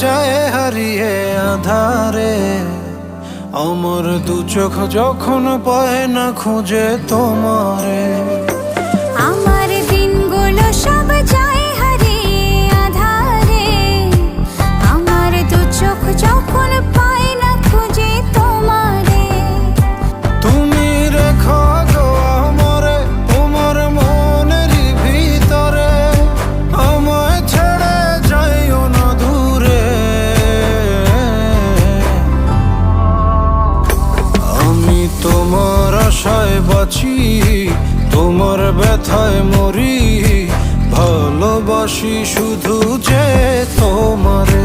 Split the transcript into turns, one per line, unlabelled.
যায় হারিয়ে আধারে। আমার দু চোখ যখন পায় না খুঁজে তোমারে।
আমার দিনগুলো সব যায় হারিয়ে আঁধারে। আমার দু চোখ যখন পায় না খুঁজে তোমারে।
তুমি রেখো গো আমারে তোমার মনের ভিতরে, আমায় ছেড়ে যাইও না দূরে। আমি তোমার আশায় বাঁচি, তোমার ব্যথায় মরি, ভালোবাসি শুধু যে তোমারে।